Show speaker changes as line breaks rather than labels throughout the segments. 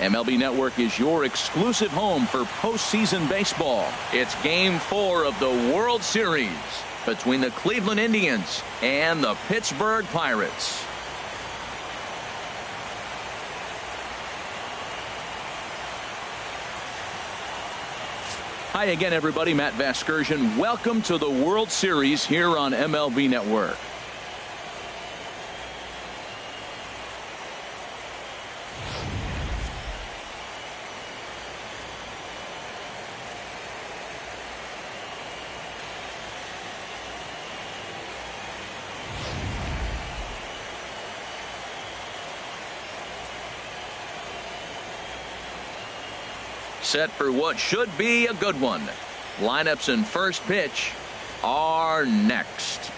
MLB Network is your exclusive home for postseason baseball. It's Game 4 of the World Series between the Cleveland Indians and the Pittsburgh Pirates. Hi again, everybody. Matt Vasgersian. Welcome to the World Series here on MLB Network. Set for what should be a good one. Lineups and first pitch are next.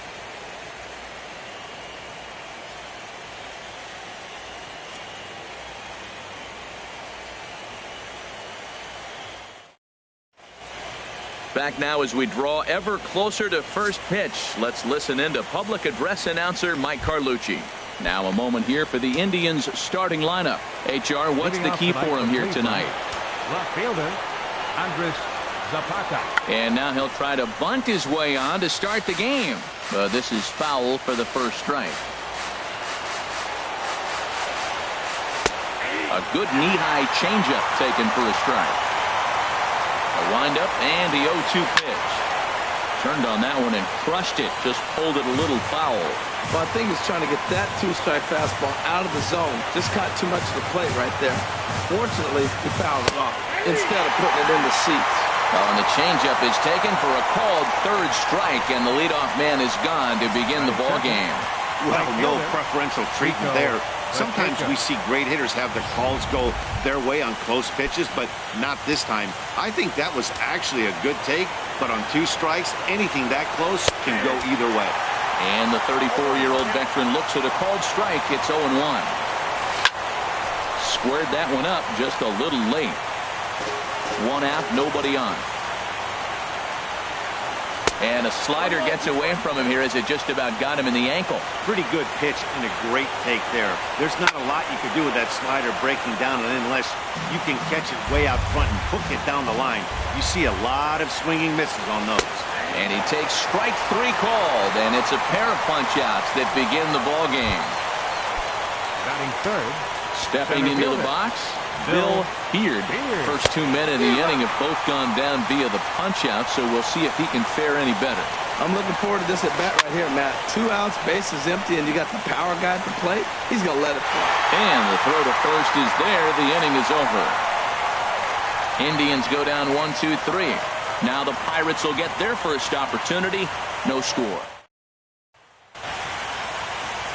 Back now as we draw ever closer to first pitch. Let's listen in to public address announcer Mike Carlucci. Now a moment here for the Indians starting lineup. HR, what's the key for him here tonight?
Left fielder, Andres Zapata.
And now he'll try to bunt his way on to start the game. This is foul for the first strike. A good knee-high changeup taken for a strike. A windup and the 0-2 pitch. Turned on that one and crushed it. Just pulled it a little foul.
Well, I think he's trying to get that two-strike fastball out of the zone. Just caught too much of the plate right there. Fortunately, he fouled it off instead of putting it in the seats.
Well, and the changeup is taken for a called third strike, and the leadoff man is gone to begin the ball game.
Well, no preferential treatment there. Sometimes we see great hitters have their calls go their way on close pitches, but not this time. I think that was actually a good take, but on two strikes, anything that close can go either way.
And the 34-year-old veteran looks at a called strike. It's 0-1. Squared that one up just a little late. One out, nobody on. And a slider gets away from him here as it just about got him in the ankle.
Pretty good pitch and a great take there. There's not a lot you can do with that slider breaking down, and unless you can catch it way out front and hook it down the line, you see a lot of swinging misses on those.
And he takes strike 3 called, and it's a pair of punch-outs that begin the ball game.
Batting third.
Stepping into the box, Bill Beard. First 2 men in the inning have both gone down via the punch-out, so we'll see if he can fare any better.
I'm looking forward to this at-bat right here, Matt. 2 outs, bases empty, and you got the power guy at the plate. He's going to let it fly.
And the throw to first is there. The inning is over. Indians go down 1-2-3. Now the Pirates will get their first opportunity. No score.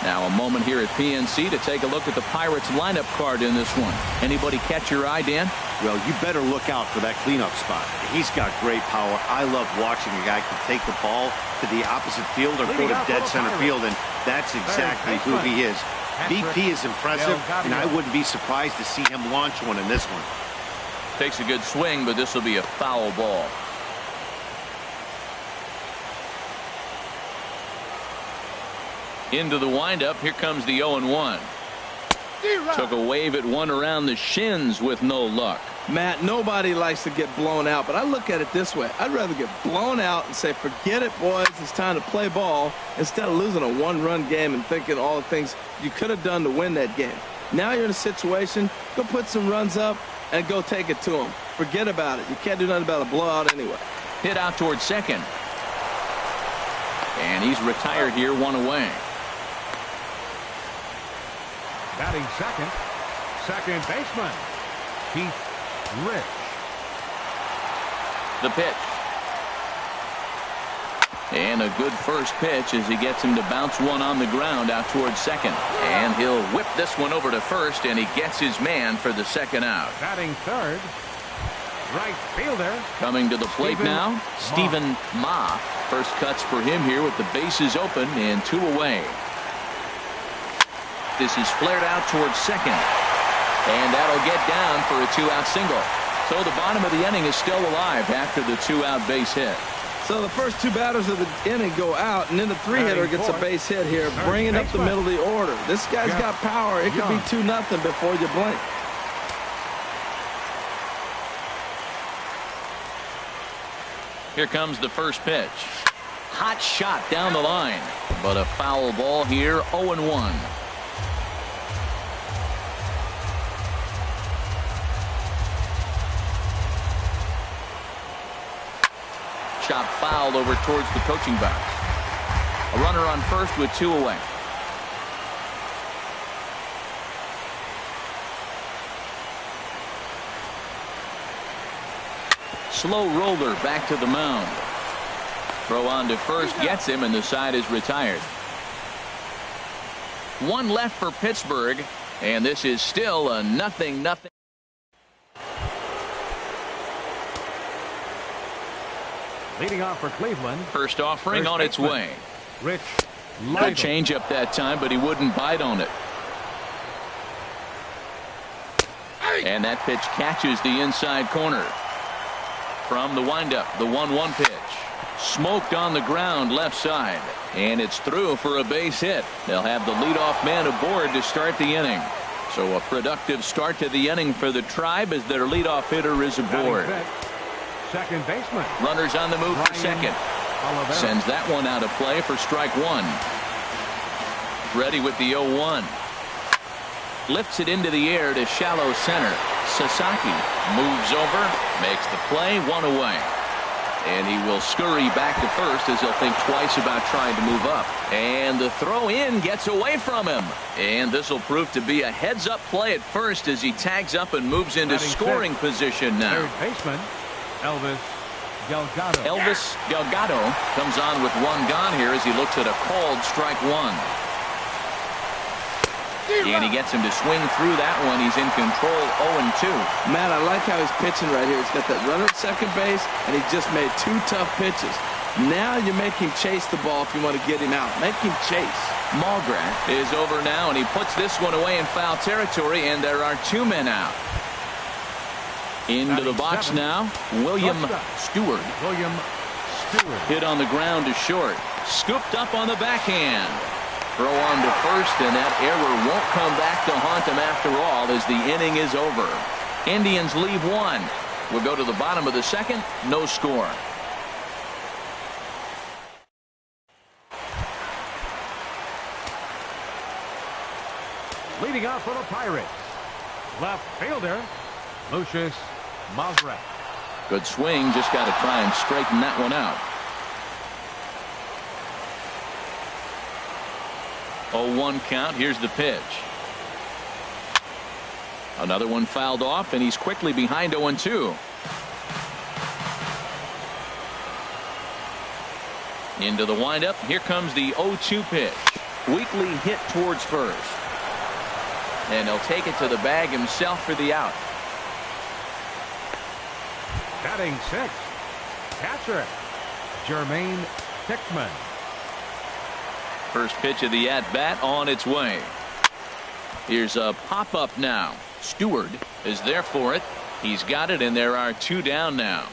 Now a moment here at PNC to take a look at the Pirates lineup card in this one. Anybody catch your eye, Dan?
Well, you better look out for that cleanup spot. He's got great power. I love watching a guy can take the ball to the opposite field or go to dead center field, and that's exactly who he is. BP is impressive, and I wouldn't be surprised to see him launch one in this one.
Takes a good swing, but this will be a foul ball. Into the windup. Here comes the 0-1. Took a wave at one around the shins with no luck.
Matt, nobody likes to get blown out, but I look at it this way. I'd rather get blown out and say, forget it, boys, it's time to play ball, instead of losing a 1-run game and thinking all the things you could have done to win that game. Now you're in a situation, go put some runs up and go take it to them. Forget about it. You can't do nothing about a blowout anyway.
Hit out towards second. And he's retired here, 1 away.
Batting second, second baseman, Keith Rich.
The pitch. And a good first pitch as he gets him to bounce one on the ground out towards second. And he'll whip this one over to first, and he gets his man for the second out.
Batting third, right fielder.
Coming to the plate now, Steven Ma. First cuts for him here with the bases open and 2 away. This is flared out towards second. And that'll get down for a 2-out single. So the bottom of the inning is still alive after the 2-out base hit.
So the first 2 batters of the inning go out, and then the 3-hitter gets a base hit here, bringing up the middle of the order. This guy's got power. It could be 2-0 before you blink.
Here comes the first pitch. Hot shot down the line, but a foul ball here. 0-1. Shot fouled over towards the coaching box. A runner on first with 2 away. Slow roller back to the mound. Throw on to first gets him, and the side is retired. 1 left for Pittsburgh, and this is still a 0-0.
Leading off for Cleveland.
First offering on its way.
Rich
Good
Lytle.
change up that time, but he wouldn't bite on it. And that pitch catches the inside corner. From the windup, the 1-1 pitch. Smoked on the ground left side. And it's through for a base hit. They'll have the leadoff man aboard to start the inning. So a productive start to the inning for the Tribe as their leadoff hitter is aboard.
Second baseman.
Runners on the move for second.
Oliveira.
Sends that one out of play for strike 1. Ready with the 0-1. Lifts it into the air to shallow center. Sasaki moves over, makes the play, 1 away. And he will scurry back to first as he'll think twice about trying to move up. And the throw in gets away from him. And this will prove to be a heads-up play at first as he tags up and moves into scoring position now.
Third baseman, Elvis Delgado.
Elvis Delgado comes on with 1 gone here as he looks at a called strike 1. And he gets him to swing through that one. He's in control, 0-2.
Matt, I like how he's pitching right here. He's got that runner at second base, and he just made 2 tough pitches. Now you make him chase the ball if you want to get him out. Make him chase.
Malgrat is over now, and he puts this one away in foul territory, and there are 2 men out. Into the box now, William Stewart.
William Stewart.
Hit on the ground to short. Scooped up on the backhand. Throw on to first, and that error won't come back to haunt them after all as the inning is over. Indians leave 1. We'll go to the bottom of the second. No score.
Leading off for the Pirates, left fielder, Lucius Mazra.
Good swing. Just got to try and straighten that one out. 0-1 count. Here's the pitch. Another one fouled off, and he's quickly behind 0-2. Into the windup. Here comes the 0-2 pitch. Weakly hit towards first. And he'll take it to the bag himself for the out.
Batting 6, catcher, Jermaine Hickman.
First pitch of the at-bat on its way. Here's a pop-up now. Stewart is there for it. He's got it, and there are 2 down now.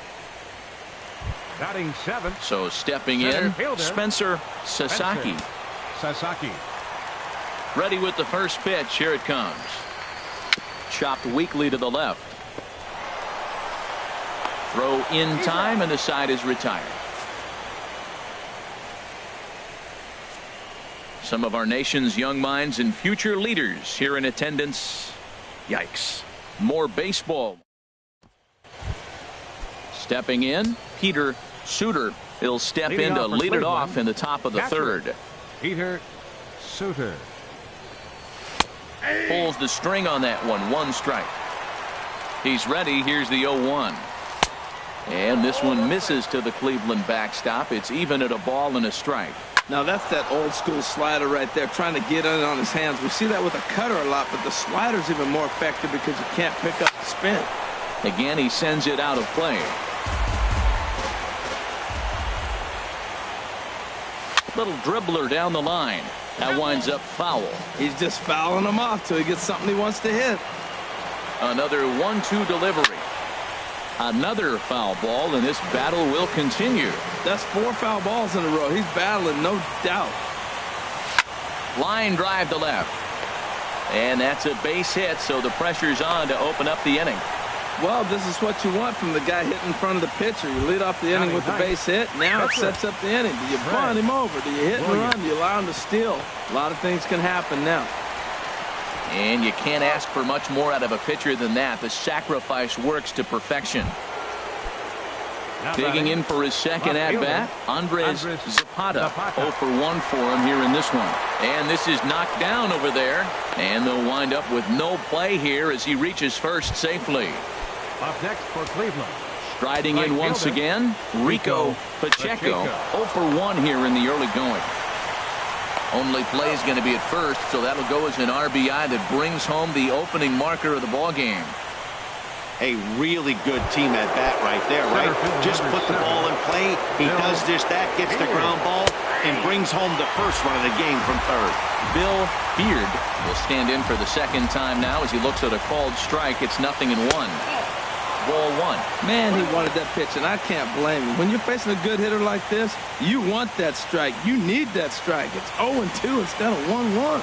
Batting 7.
So stepping
Center
in,
fielder,
Spencer Sasaki.
Sasaki.
Ready with the first pitch. Here it comes. Chopped weakly to the left. Throw in time, and the side is retired. Some of our nation's young minds and future leaders here in attendance. Yikes. More baseball. Stepping in, Peter Suter. He'll step in to lead it off in the top of the third.
Peter Suter.
Pulls the string on that one. 1 strike. He's ready. Here's the 0-1. And this one misses to the Cleveland backstop. It's even at a ball and a strike.
Now that's that old school slider right there, trying to get in on his hands. We see that with a cutter a lot, but the slider's even more effective because you can't pick up the spin.
Again, he sends it out of play. Little dribbler down the line. That winds up foul.
He's just fouling him off till he gets something he wants to hit.
Another 1-2 delivery. Another foul ball, and this battle will continue.
That's 4 foul balls in a row. He's battling, no doubt.
Line drive to left. And that's a base hit, so the pressure's on to open up the inning.
Well, this is what you want from the guy hitting in front of the pitcher. You lead off the inning with the base hit. Now it sets up the inning. Do you bunt him over? Do you hit and run? Do you allow him to steal? A lot of things can happen now.
And you can't ask for much more out of a pitcher than that. The sacrifice works to perfection. Digging in for his second at-bat, Andres Zapata. 0 for 1 for him here in this one. And this is knocked down over there. And they'll wind up with no play here as he reaches first safely.
Up next for Cleveland.
Striding in once again, Rico Pacheco. 0 for 1 here in the early going. Only play is going to be at first, so that'll go as an RBI that brings home the opening marker of the ball game.
A really good team at bat right there, right? Just put the ball in play. He does just that, gets the ground ball, and brings home the first run of the game from third.
Bill Beard will stand in for the second time now as he looks at a called strike. It's 0-1. Ball 1.
Man, he wanted that pitch, and I can't blame him. When you're facing a good hitter like this, you want that strike. You need that strike. It's 0-2 instead of 1-1.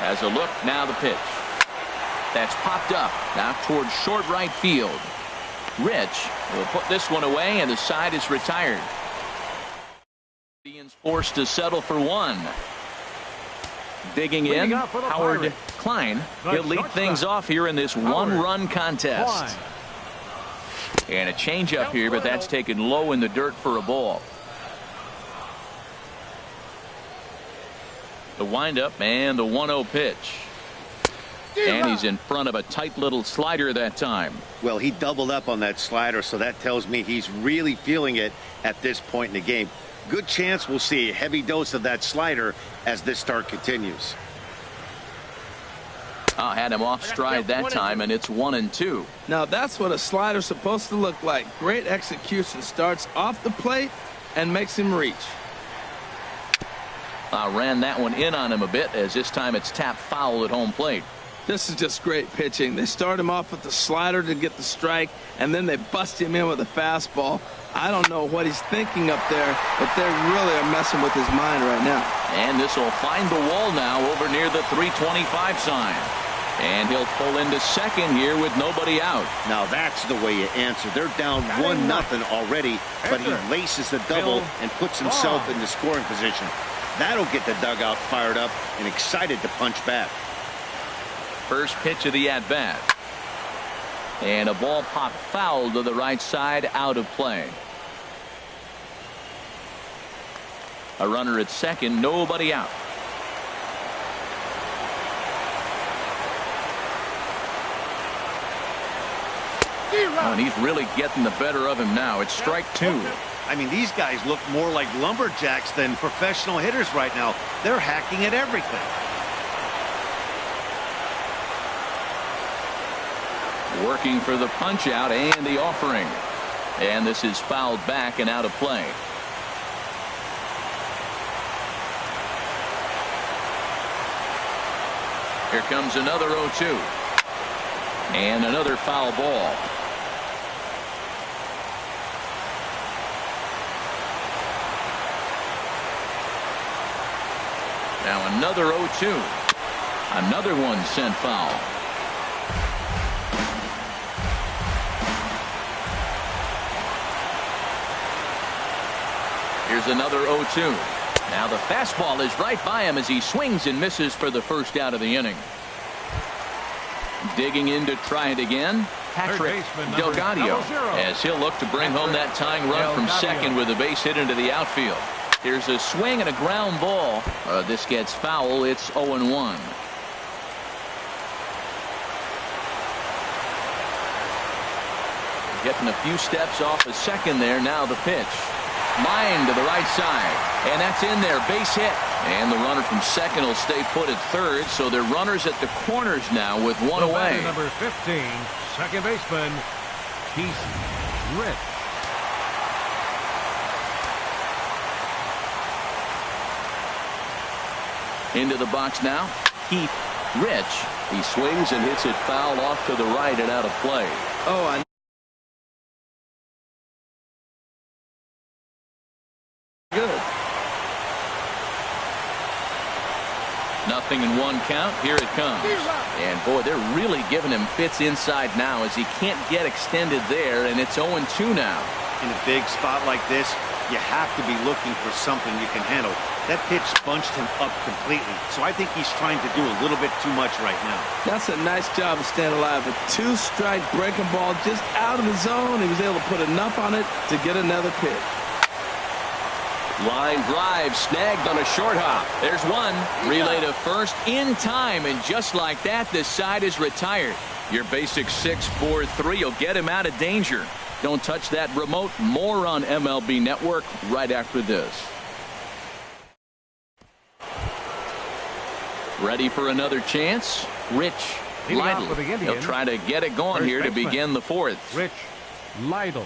As a look, now the pitch. That's popped up, now towards short right field. Rich will put this one away, and the side is retired. Indians forced to settle for one. Digging in, Howard Klein. He'll lead things off here in this one-run contest. And a changeup here, but that's taken low in the dirt for a ball. The windup and the 1-0 pitch. And he's in front of a tight little slider that time.
Well, he doubled up on that slider, so that tells me he's really feeling it at this point in the game. Good chance we'll see a heavy dose of that slider as this start continues.
Had him off stride that time, and it's 1-2.
Now that's what a slider's supposed to look like. Great execution. Starts off the plate and makes him reach.
Ran that one in on him a bit, as this time it's tapped foul at home plate.
This is just great pitching. They start him off with the slider to get the strike, and then they bust him in with a fastball. I don't know what he's thinking up there, but they really are messing with his mind right now.
And this will find the wall now over near the 325 sign. And he'll pull into second here with nobody out.
Now that's the way you answer. They're down 1-0 already, but he laces the double and puts himself in the scoring position. That'll get the dugout fired up and excited to punch back.
First pitch of the at-bat. And a ball popped foul to the right side, out of play. A runner at second, nobody out. Oh, and he's really getting the better of him now. It's strike 2.
I mean, these guys look more like lumberjacks than professional hitters right now. They're hacking at everything.
Working for the punch out and the offering. And this is fouled back and out of play. Here comes another 0-2. And another foul ball. Now another 0-2. Another one sent foul. Here's another 0-2. Now the fastball is right by him as he swings and misses for the first out of the inning. Digging in to try it again, Patrick Delgado, as he'll look to bring home that tying run from second with a base hit into the outfield. Here's a swing and a ground ball. This gets foul. It's 0-1. Getting a few steps off a second there. Now the pitch. Line to the right side. And that's in there. Base hit. And the runner from second will stay put at third. So they're runners at the corners now with one away.
Number 15, second baseman, Keith Rich.
Into the box now, Keith Rich. He swings and hits it foul off to the right and out of play.
Oh, I good.
0-1 count. Here it comes. And boy, they're really giving him fits inside now as he can't get extended there, and it's 0-2 now.
In a big spot like this, you have to be looking for something you can handle. That pitch bunched him up completely, so I think he's trying to do a little bit too much right now.
That's a nice job of staying alive. A two-strike breaking ball just out of the zone. He was able to put enough on it to get another pitch.
Line drive snagged on a short hop. There's one. Relay to first in time, and just like that, this side is retired. Your basic 6-4-3 will get him out of danger. Don't touch that remote. More on MLB Network right after this. Ready for another chance? Rich Lytle. He'll try to get it going here to begin the fourth.
Rich Lytle.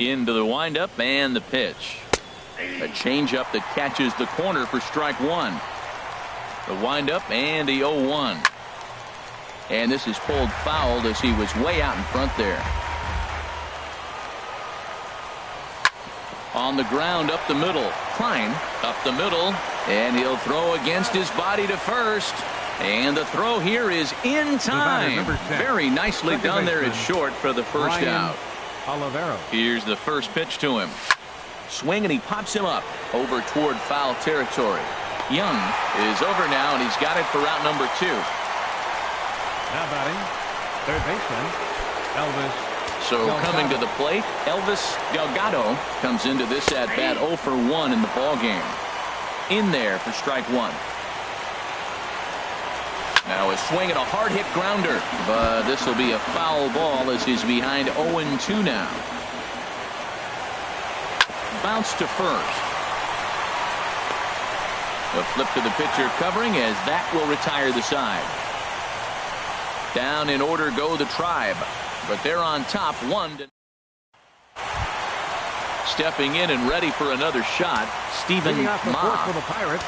Into the windup and the pitch. A changeup that catches the corner for strike one. The windup and the 0-1. And this is pulled fouled as he was way out in front there. On the ground up the middle. Klein up the middle, and he'll throw against his body to first. And the throw here is in time. Very nicely done there at short for the first out.
Olivero.
Here's the first pitch to him. Swing, and he pops him up over toward foul territory. Young is over now, and he's got it for route number 2.
Now batting, third baseman Elvis.
So
Delgado.
coming to the plate, Elvis Delgado comes into this at bat 0 for 1 in the ball game. In there for strike one. Now a swing and a hard hit grounder, but this will be a foul ball as he's behind 0-2 now. Bounce to first. A flip to the pitcher covering as that will retire the side. Down in order go the Tribe, but they're on top 1-0. Stepping in and ready for another shot, Stephen Ma.
For the Pirates,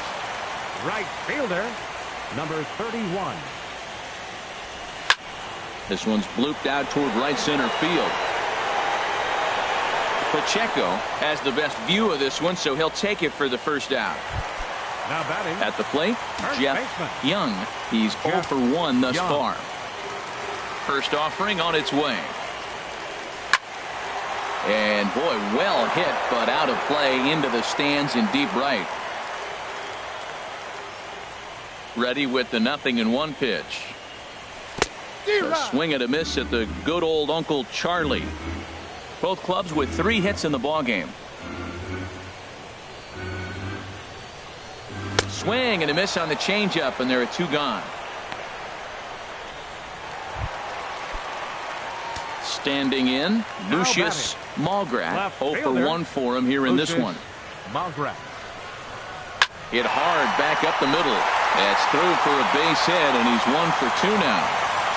right fielder, number 31.
This one's blooped out toward right center field. Pacheco has the best view of this one, so he'll take it for the first out.
Now batting
At the plate, Jeff
baseman.
Young. He's 0 for 1 thus far. First offering on its way. And boy, well hit, but out of play into the stands in deep right. Ready with the 0-1 pitch. A swing and a miss at the good old Uncle Charlie. Both clubs with 3 hits in the ballgame. Swing and a miss on the changeup, and there are 2 gone. Standing in, Lucius Malgrat. 0 for 1 for him here in this one.
Malgrat.
Hit hard back up the middle. That's through for a base hit, and he's 1 for 2 now.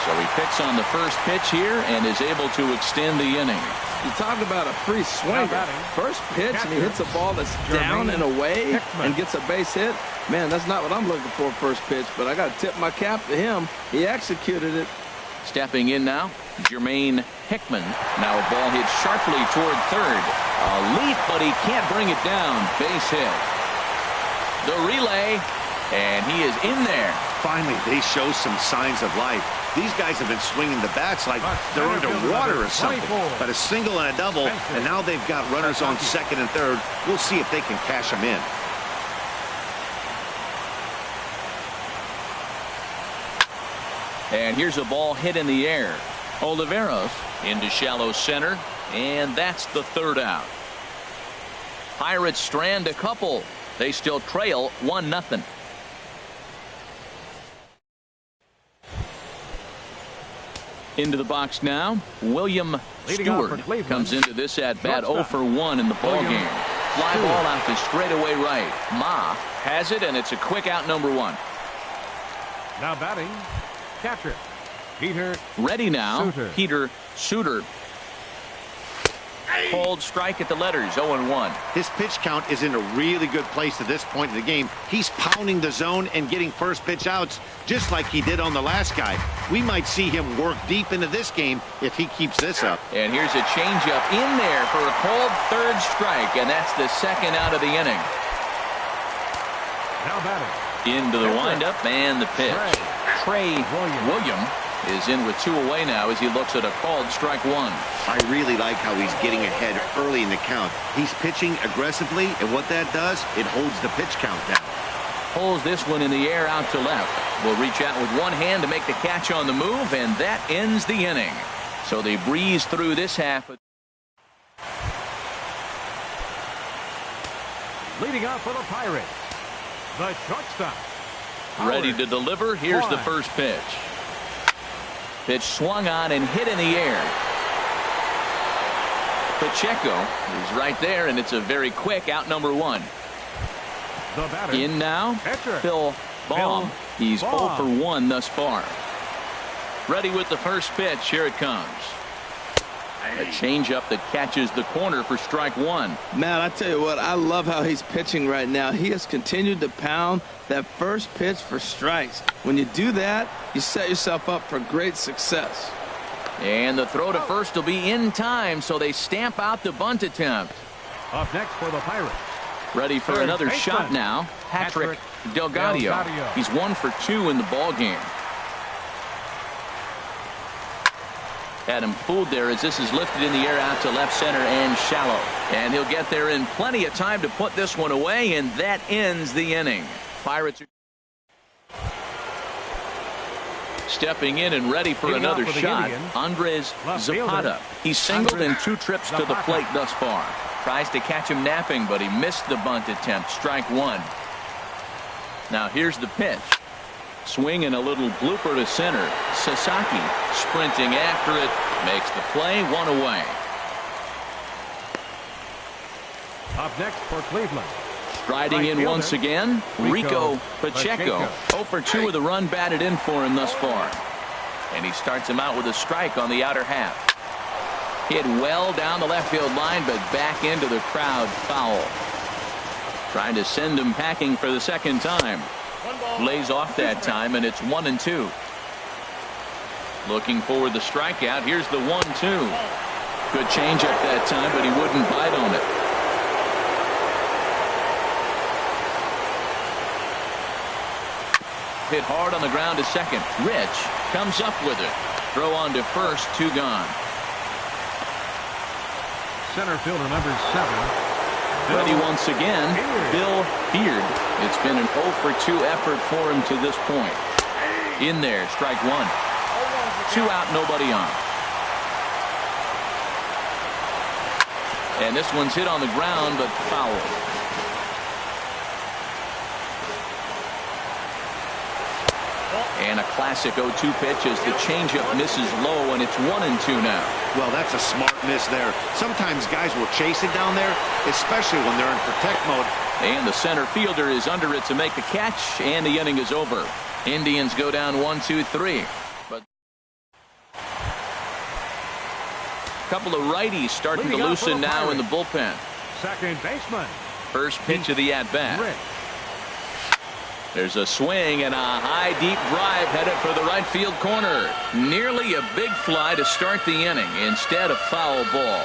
So he picks on the first pitch here and is able to extend the inning.
You talk about a free swinger. First pitch, and he hits a ball that's down and away and gets a base hit. Man, that's not what I'm looking for first pitch, but I got to tip my cap to him. He executed it.
Stepping in now, Jermaine Hickman. Now a ball hit sharply toward third. A leap, but he can't bring it down. Base hit. The relay, and he is in there.
Finally, they show some signs of life. These guys have been swinging the bats like they're underwater or something. But a single and a double, and now they've got runners on second and third. We'll see if they can cash them in.
And here's a ball hit in the air. Oliveros into shallow center, and that's the third out. Pirates strand a couple. They still trail 1-0. Into the box now, William Stewart comes into this at bat 0 for 1 in the ball game. Fly ball out to straightaway right. Ma has it, and it's a quick out, number 1.
Now batting, catcher Peter.
Ready now,
Suter.
Peter Suter. Cold strike at the letters, 0-1.
His pitch count is in a really good place at this point in the game. He's pounding the zone and getting first pitch outs just like he did on the last guy. We might see him work deep into this game if he keeps this up.
And here's a changeup in there for a called third strike, and that's the second out of the inning.
Now batting.
Into the windup and the pitch. Trey William is in with 2 away now as he looks at a called strike 1.
I really like how he's getting ahead early in the count. He's pitching aggressively, and what that does, it holds the pitch count down.
Pulls this one in the air out to left. Will reach out with one hand to make the catch on the move, and that ends the inning. So they breeze through this half.
Leading off for the Pirates, the shortstop.
Ready to deliver. Here's the first pitch. Pitch swung on and hit in the air. Pacheco is right there, and it's a very quick out, number 1.
The batter.
In now,
Catcher.
Phil Baum. He's
Baum.
0 for 1 thus far. Ready with the first pitch. Here it comes. A changeup that catches the corner for strike 1.
Man, I tell you what, I love how he's pitching right now. He has continued to pound that first pitch for strikes. When you do that, you set yourself up for great success.
And the throw to first will be in time, so they stamp out the bunt attempt.
Up next for the Pirates.
Ready for
Third
another
baseman.
shot now. Patrick Delgado.
Delgado.
He's 1 for 2 in the ball game. Had him fooled there as this is lifted in the air out to left center and shallow. And he'll get there in plenty of time to put this one away, and that ends the inning. Pirates are stepping in and ready for
Leading
another
off for the
shot.
Indians,
Andres
left
Zapata.
fielder.
He's singled in
Andres
2 trips to the
Zapata.
plate thus far. Tries to catch him napping, but he missed the bunt attempt. Strike 1. Now here's the pitch. Swing and a little blooper to center. Sasaki sprinting after it. Makes the play. 1 away.
Up next for Cleveland.
Striding
Right
in
fielder,
once again, Rico Pacheco. 0 for 2 with the run batted in for him thus far. And he starts him out with a strike on the outer half. Hit well down the left field line, but back into the crowd. Foul. Trying to send him packing for the second time. Lays off that time, and it's 1-2. Looking for the strikeout. Here's the 1-2. Good changeup that time, but he wouldn't bite on it. Hit hard on the ground to second. Rich comes up with it. Throw on to first. 2 gone.
Center fielder number 7.
Ready once again, Bill Beard. It's been an 0 for 2 effort for him to this point. In there, strike 1. 2 out, nobody on. And this one's hit on the ground, but foul. And a classic 0-2 pitch as the changeup misses low, and it's 1-2 now.
Well, that's a smart miss there. Sometimes guys will chase it down there, especially when they're in protect mode.
And the center fielder is under it to make the catch, and the inning is over. Indians go down 1-2-3. But a couple of righties starting to loosen now in the bullpen.
Second baseman.
First pitch of the at-bat.
Rich.
There's a swing and a high deep drive headed for the right field corner. Nearly a big fly to start the inning. Instead, a foul ball.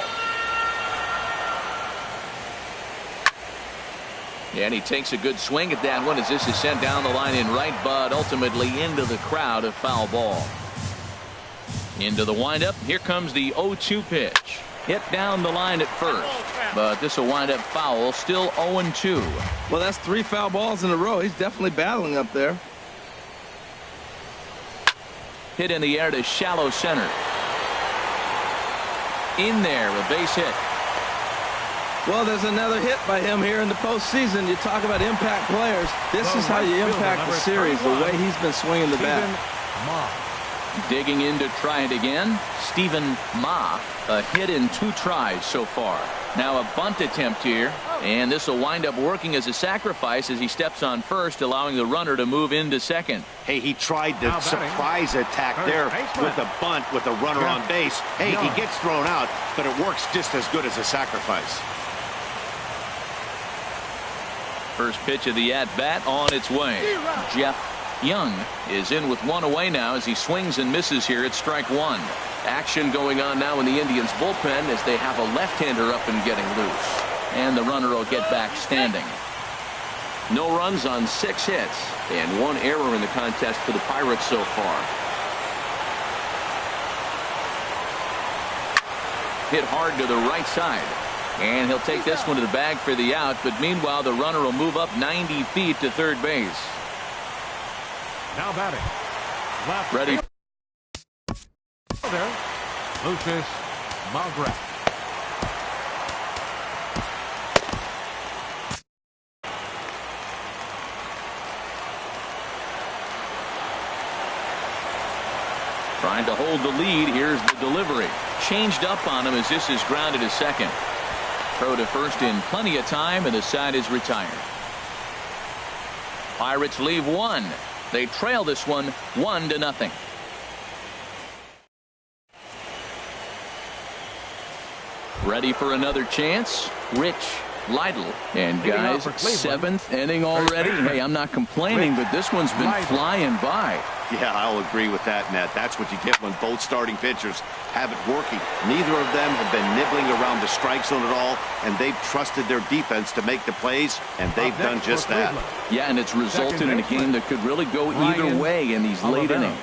And he takes a good swing at that one as this is sent down the line in right, but ultimately into the crowd, a foul ball. Into the windup. Here comes the 0-2 pitch. Hit down the line at first, but this will wind up foul. Still 0-2.
Well, that's 3 foul balls in a row. He's definitely battling up there.
Hit in the air to shallow center. In there, a base hit.
Well, there's another hit by him here in the postseason. You talk about impact players. This is how you impact the series, the way he's been swinging the bat.
Digging in to try it again, Steven Mah. A hit in 2 tries so far. Now a bunt attempt here, and this will wind up working as a sacrifice as he steps on first, allowing the runner to move into second.
Hey, he tried the surprise attack there with a bunt with a runner on base. Hey, he gets thrown out, but it works just as good as a sacrifice.
First pitch of the at-bat on its way. Jeff Young is in with 1 away now as he swings and misses here at strike 1. Action going on now in the Indians bullpen as they have a left-hander up and getting loose. And the runner will get back standing. No runs on 6 hits and 1 error in the contest for the Pirates so far. Hit hard to the right side. And he'll take this one to the bag for the out, but meanwhile the runner will move up 90 feet to third base.
Now batting. Left
Ready.
Fielder, Lucius Magrat.
Trying to hold the lead. Here's the delivery. Changed up on him as this is grounded to second. Throw to first in plenty of time, and the side is retired. Pirates leave 1. They trail this one 1-0. Ready for another chance? Rich Lytle. And guys, 7th inning already. Hey, I'm not complaining, but this one's been flying by.
Yeah, I'll agree with that, Matt. That's what you get when both starting pitchers have it working. Neither of them have been nibbling around the strike zone at all, and they've trusted their defense to make the plays, and they've done just that.
Yeah, and it's resulted in a game that could really go either way in these late innings.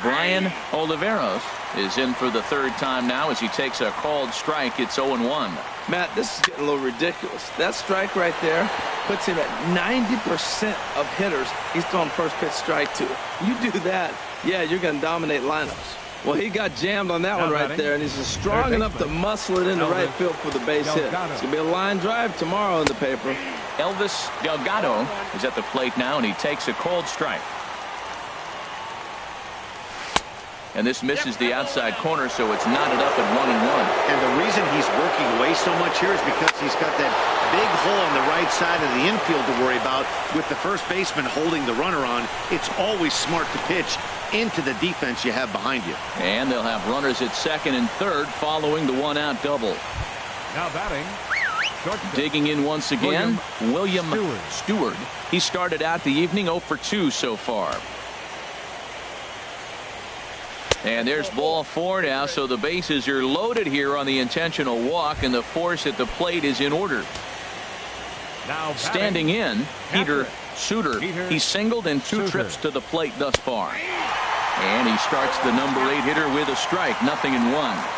Brian Oliveros is in for the 3rd time now as he takes a called strike. It's 0-1.
Matt, this is getting a little ridiculous. That strike right there puts him at 90% of hitters he's throwing first pitch strike to. You do that, yeah, you're going to dominate lineups. Well, he got jammed on that one right there, and he's strong enough to muscle it into right field for the base hit. It's going to be a line drive tomorrow in the paper.
Elvis Delgado is at the plate now, and he takes a called strike. And this misses the outside corner, so it's knotted up at 1-1.
And the reason he's working away so much here is because he's got that big hole on the right side of the infield to worry about. With the first baseman holding the runner on, it's always smart to pitch into the defense you have behind you.
And they'll have runners at 2nd and 3rd following the 1-out double.
Now batting.
Digging in once again, William Stewart. He started out the evening 0 for 2 so far. And there's ball 4 now, so the bases are loaded here on the intentional walk, and the force at the plate is in order.
Now
standing in, Peter Suter. He singled in 2 trips to the plate thus far. And he starts the number 8 hitter with a strike, 0-1.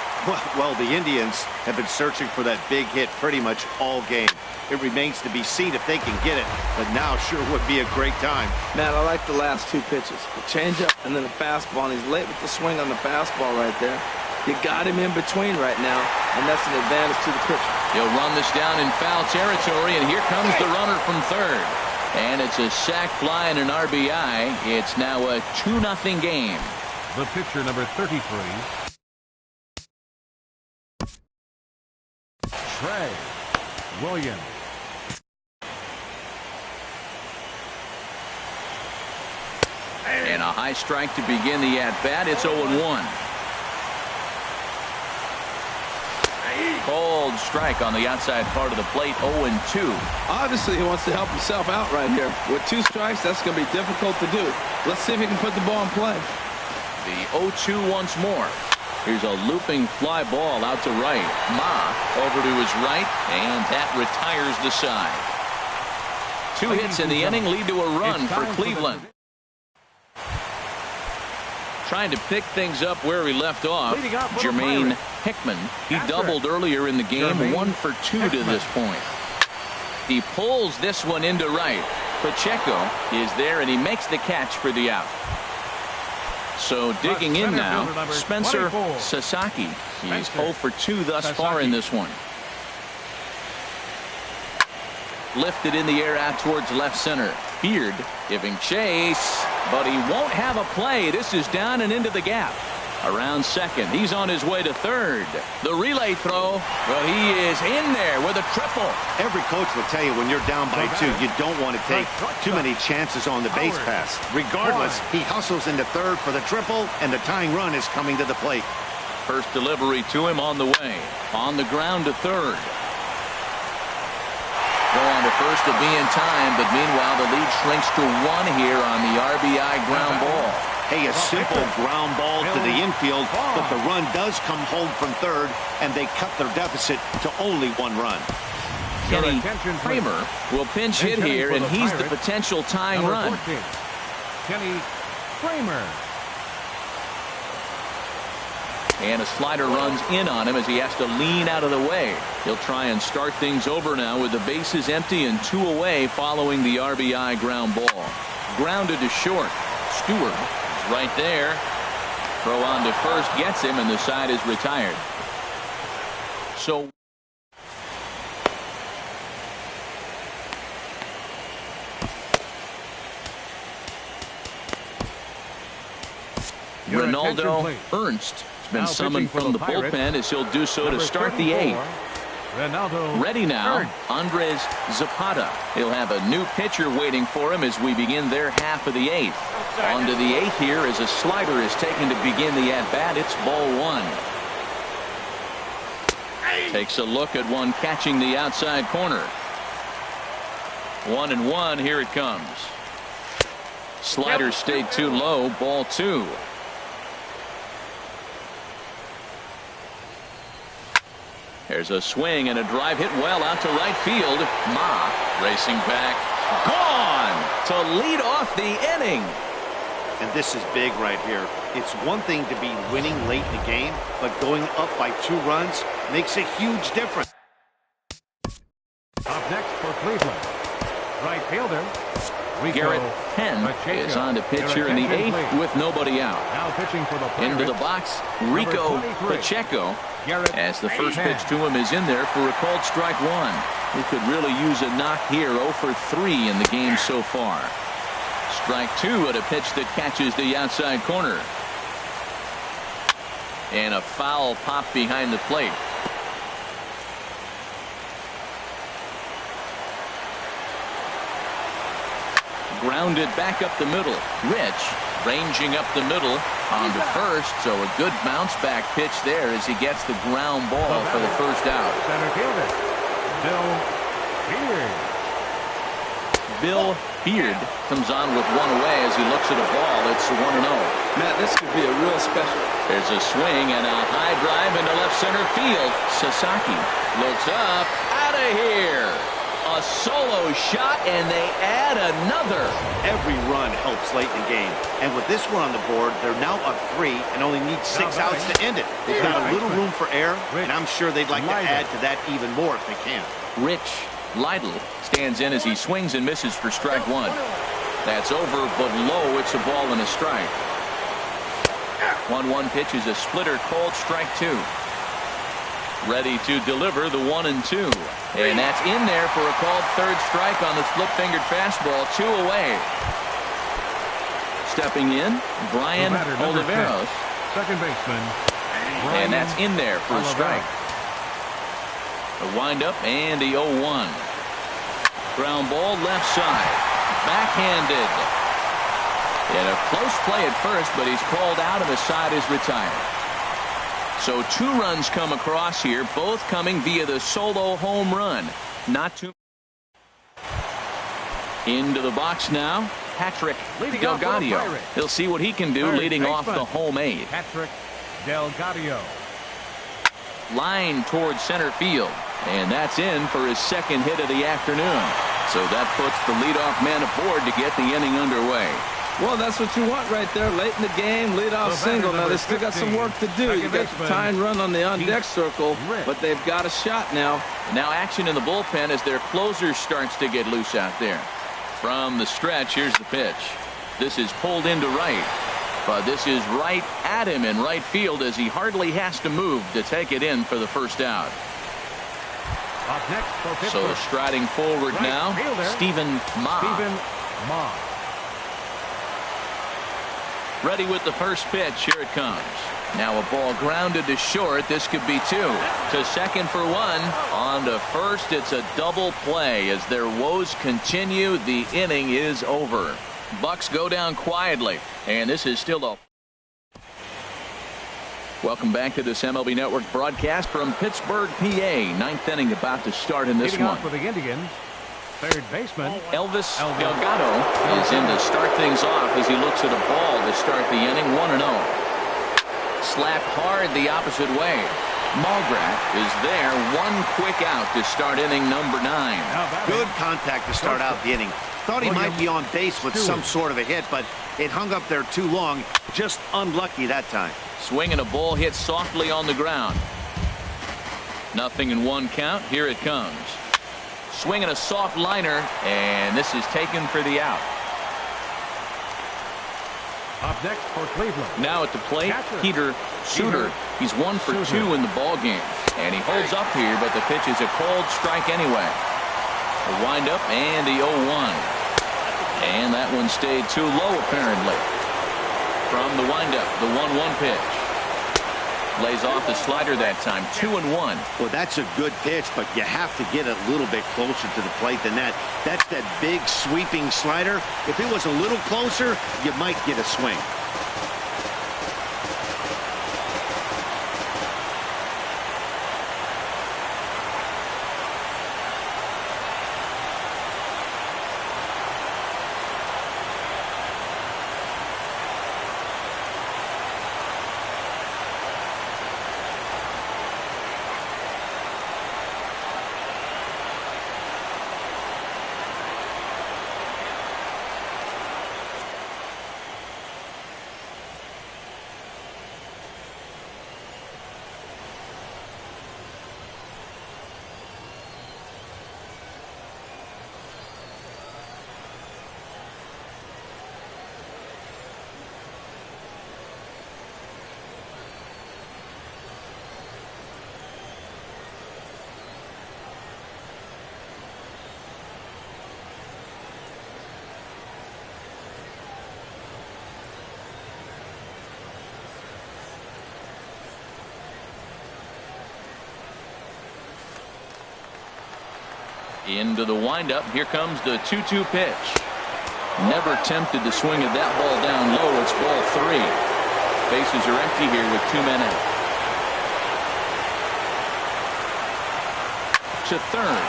Well, the Indians have been searching for that big hit pretty much all game. It remains to be seen if they can get it, but now sure would be a great time.
Man, I like the last 2 pitches. The changeup and then the fastball, and he's late with the swing on the fastball right there. You got him in between right now, and that's an advantage to the pitcher.
He'll run this down in foul territory, and here comes the runner from 3rd. And it's a sac fly and an RBI. It's now a 2-0 game.
The pitcher, number 33. Trey Williams.
And a high strike to begin the at-bat. It's 0-1. Cold strike on the outside part of the plate, 0-2.
Obviously, he wants to help himself out right here. With 2 strikes, that's going to be difficult to do. Let's see if he can put the ball in play.
The 0-2 once more. Here's a looping fly ball out to right. Ma over to his right, and that retires the side. 2 hits in the inning lead to a run for Cleveland. Trying to pick things up where he left off, Jermaine Hickman. He doubled earlier in the game, 1 for 2 to this point. He pulls this one into right. Pacheco is there, and he makes the catch for the out. So digging in
center
now,
fielder number
Spencer
24.
Sasaki. He's
Spencer
0 for 2 thus
Sasaki.
far in this one. Lifted in the air out towards left center. Beard giving chase, but he won't have a play. This is down and into the gap. Around second. He's on his way to third. The relay throw. Well, he is in there with a triple.
Every coach will tell you when you're down by 2, you don't want to take too many chances on the base pass. Regardless, he hustles into third for the triple, and the tying run is coming to the plate.
First delivery to him on the way. On the ground to third. Go on to first to be in time, but meanwhile the lead shrinks to 1 here on the RBI ground ball.
Hey, a simple ground ball to the infield, but the run does come home from third, and they cut their deficit to only 1 run.
Kenny Kramer will pinch hit here, and he's the potential tying run.
14, Kenny Kramer.
And a slider runs in on him as he has to lean out of the way. He'll try and start things over now with the bases empty and 2 away following the RBI ground ball. Grounded to short. Stewart is right there. Throw on to first gets him, and the side is retired. So Ronaldo Ernst has been summoned from the bullpen as he'll do so to start the 8th. Ready now, Andres Zapata. He'll have a new pitcher waiting for him as we begin their half of the 8th. On to the 8th here as a slider is taken to begin the at-bat. It's ball 1. Takes a look at one catching the outside corner. 1-1. Here it comes. Slider stayed too low. Ball 2. There's a swing and a drive hit well out to right field. Ma racing back. Gone to lead off the inning.
And this is big right here. It's one thing to be winning late in the game, but going up by 2 runs makes a huge difference.
Up next for Cleveland, right fielder
Garrett Penn is on to pitch here in the 8th with nobody out.
Now pitching for the Pirates.
Into the box, Rico Pacheco, as the first pitch to him is in there for a called strike 1. He could really use a knock here. 0 for 3 in the game so far. Strike 2 at a pitch that catches the outside corner. And a foul pop behind the plate. Grounded back up the middle. Rich ranging up the middle on to first. So a good bounce back pitch there as he gets the ground ball for the first out.
Center fielder Bill Beard.
Bill Beard comes on with 1 away as he looks at a ball. It's 1-0.
Matt, this could be a real special.
There's a swing and a high drive into left center field. Sasaki looks up. Out of here. A solo shot, and they add another.
Every run helps late in the game. And with this one on the board, they're now up 3 and only need 6 outs to end it. They've got a little room for error, and I'm sure they'd like to add to that even more if they can.
Rich Lytle stands in as he swings and misses for strike 1. That's over, but low. It's a ball and a strike. 1-1 pitch is a splitter, called strike 2. Ready to deliver the 1-2. And that's in there for a called third strike on the split-fingered fastball. 2 away. Stepping in, Brian Oliveros.
Second baseman.
And that's in there for a strike. A windup and the 0-1. Ground ball left side. Backhanded. And a close play at first, but he's called out and the side is retired. So 2 runs come across here, both coming via the solo home run. Not too. Into the box now, Patrick Delgadio. He'll see what he can do leading off the home 8th.
Patrick Delgadio.
Line towards center field. And that's in for his 2nd hit of the afternoon. So that puts the leadoff man aboard to get the inning underway.
Well, that's what you want right there. Late in the game, leadoff single. Now, they still got some work to do. You got the tying run on the on-deck circle, but they've got a shot now.
Now action in the bullpen as their closer starts to get loose out there. From the stretch, here's the pitch. This is pulled into right. But this is right at him in right field as he hardly has to move to take it in for the first out.
Up next for Pittsburgh.
So striding forward
Right
now,
fielder,
Stephen Ma.
Stephen Ma.
Ready with the first pitch. Here it comes. Now a ball grounded to short. This could be two. To second for one. On to first. It's a double play as their woes continue. The inning is over. Bucks go down quietly. And this is still a... Welcome back to this MLB Network broadcast from Pittsburgh, PA. Ninth inning about to start in this
Leading
one.
off for the Indians, third baseman
Elvis Delgado is in to start things off as he looks at a ball to start the inning. 1-0. Slapped hard the opposite way. Mulgrew is there. One quick out to start inning number 9.
Good contact to start out the inning. Thought he might be on base with some sort of a hit, but it hung up there too long. Just unlucky that time.
Swinging a ball hit softly on the ground. 0-1 count. Here it comes. Swinging a soft liner, and this is taken for the out.
Up next for Cleveland.
Now at the plate,
Catcher.
Peter Suter. He's 1 for 2 in the ball game, and he holds up here, but the pitch is a cold strike anyway. A windup and the 0-1. And that one stayed too low, apparently. From the windup, the 1-1 pitch. Lays off the slider that time. 2-1.
Well, that's a good pitch, but you have to get a little bit closer to the plate than that. That's that big sweeping slider. If it was a little closer, you might get a swing.
Into the windup. Here comes the 2-2 pitch. Never tempted to swing at that ball down low. It's ball 3. Bases are empty here with 2 men out. To third.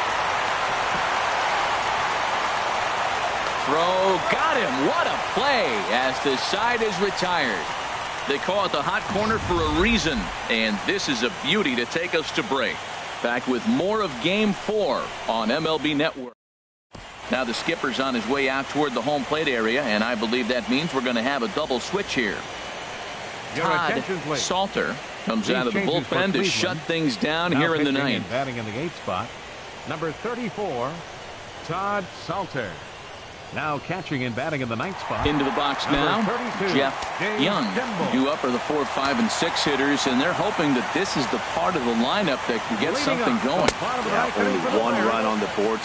Throw. Got him. What a play as the side is retired. They call it the hot corner for a reason. And this is a beauty to take us to break. Back with more of Game 4 on MLB Network. Now the skipper's on his way out toward the home plate area, and I believe that means we're going to have a double switch here. Todd Salter comes out of the bullpen to shut things down here in the ninth.
Batting in the 8th spot, number 34, Todd Salter. Now catching and batting in the 9th spot.
Into the box now, Jeff Young. Due up are the 4, 5, and 6 hitters, and they're hoping that this is the part of the lineup that can get something going.
Yeah, only 1 run on the board.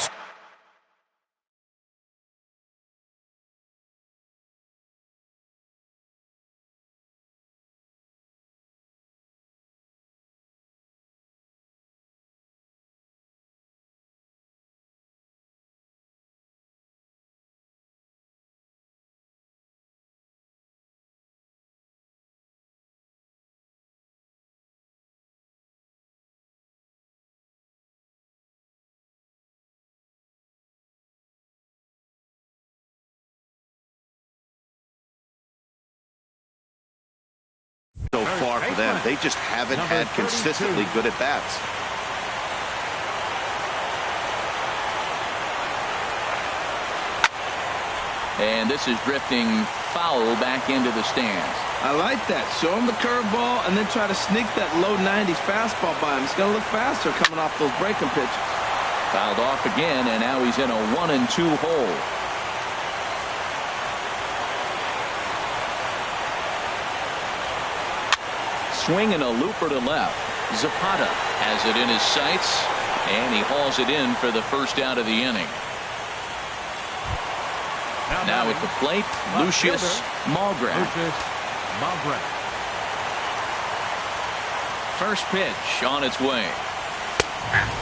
So far for them, they just haven't had consistently good at bats.
And this is drifting foul back into the stands.
I like that. Show him the curveball and then try to sneak that low 90s fastball by him. It's going to look faster coming off those breaking pitches.
Fouled off again, and now he's in a 1-2 hole. swing and a looper to left. Zapata has it in his sights, and he hauls it in for the first out of the inning. Now at the plate, Lucius Malgrat. First pitch on its way.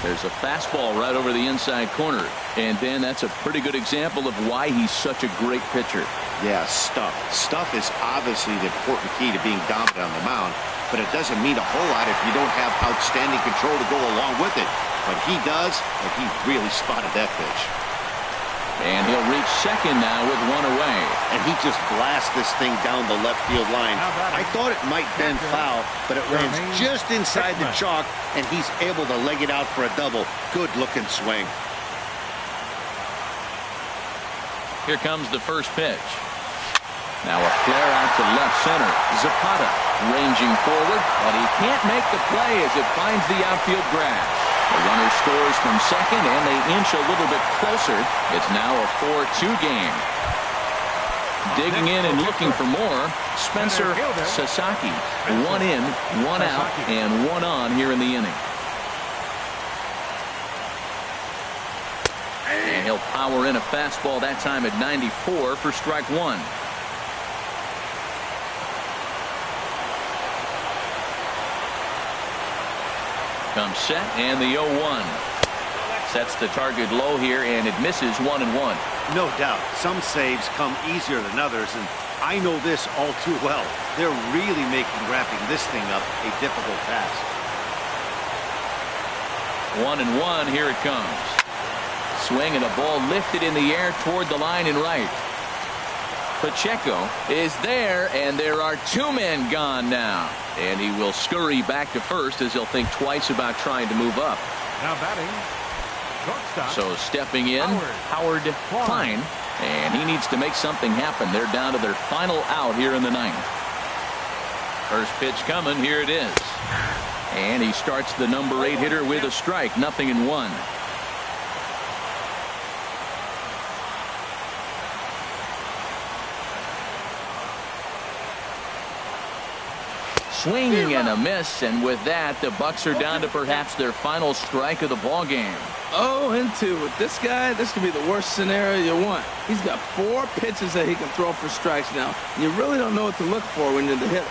There's a fastball right over the inside corner. And Dan, that's a pretty good example of why he's such a great pitcher.
Yeah, stuff. Stuff is obviously the important key to being dominant on the mound, but it doesn't mean a whole lot if you don't have outstanding control to go along with it. But he does, and he really spotted that pitch.
And he'll reach second now with one away.
And he just blasts this thing down the left field line. I thought it might bend foul, but it lands just inside the chalk, and he's able to leg it out for a double. Good-looking swing.
Here comes the first pitch. Now a flare out to left center. Zapata ranging forward, but he can't make the play as it finds the outfield grass. The runner scores from second, and they inch a little bit closer. It's now a 4-2 game. Digging in and looking for more, Spencer Sasaki. One in, one out, and one on here in the inning. And he'll power in a fastball that time at 94 for strike one. Comes set, and the 0-1. Sets the target low here, and it misses 1-1.
No doubt. Some saves come easier than others, and I know this all too well. They're really making wrapping this thing up a difficult task.
1-1, here it comes. Swing and a ball lifted in the air toward the line and right. Pacheco is there, and there are two men gone now. And he will scurry back to first as he'll think twice about trying to move up.
Now batting, shortstop.
So stepping in, Howard Klein, and he needs to make something happen. They're down to their final out here in the ninth. First pitch coming, here it is. And he starts the number 8 hitter with a strike, 0-1. Swing and a miss, and with that, the Bucks are down to perhaps their final strike of the ball game.
0-2 with this guy. This could be the worst scenario you want. He's got 4 pitches that he can throw for strikes now. You really don't know what to look for when you're the hitter.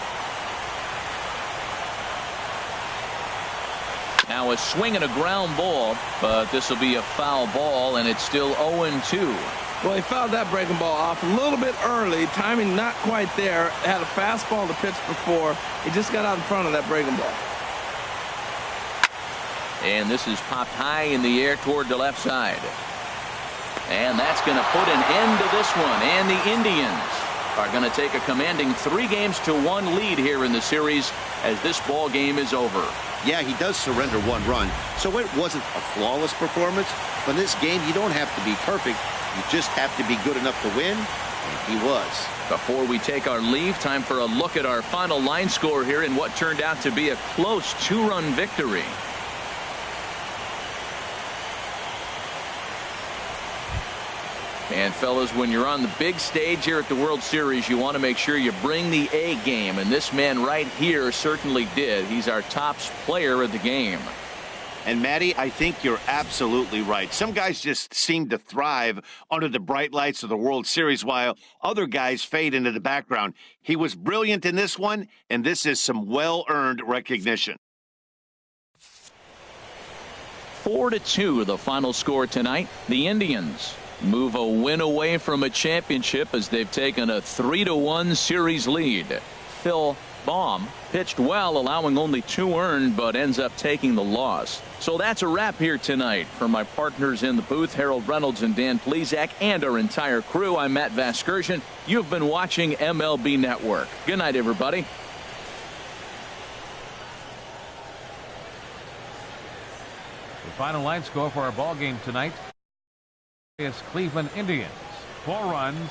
Now a swing and a ground ball, but this will be a foul ball, and it's still 0-2.
Well, he fouled that breaking ball off a little bit early. Timing not quite there. Had a fastball to pitch before. He just got out in front of that breaking ball.
And this is popped high in the air toward the left side. And that's going to put an end to this one. And the Indians are going to take a commanding 3-1 lead here in the series as this ball game is over.
Yeah, he does surrender 1 run, so it wasn't a flawless performance. But in this game, you don't have to be perfect. You just have to be good enough to win, and he was.
Before we take our leave, time for a look at our final line score here in what turned out to be a close 2-run victory. And fellas, when you're on the big stage here at the World Series, you want to make sure you bring the A game, and this man right here certainly did. He's our top player of the game.
And, Matty, I think you're absolutely right. Some guys just seem to thrive under the bright lights of the World Series while other guys fade into the background. He was brilliant in this one, and this is some well-earned recognition.
4-2, the final score tonight. The Indians move a win away from a championship as they've taken a 3-1 series lead. Phil Baum pitched well, allowing only 2 earned, but ends up taking the loss. So that's a wrap here tonight. For my partners in the booth, Harold Reynolds and Dan Plesac, and our entire crew, I'm Matt Vasgersian. You've been watching MLB Network. Good night, everybody.
The final line score for our ball game tonight is Cleveland Indians 4 runs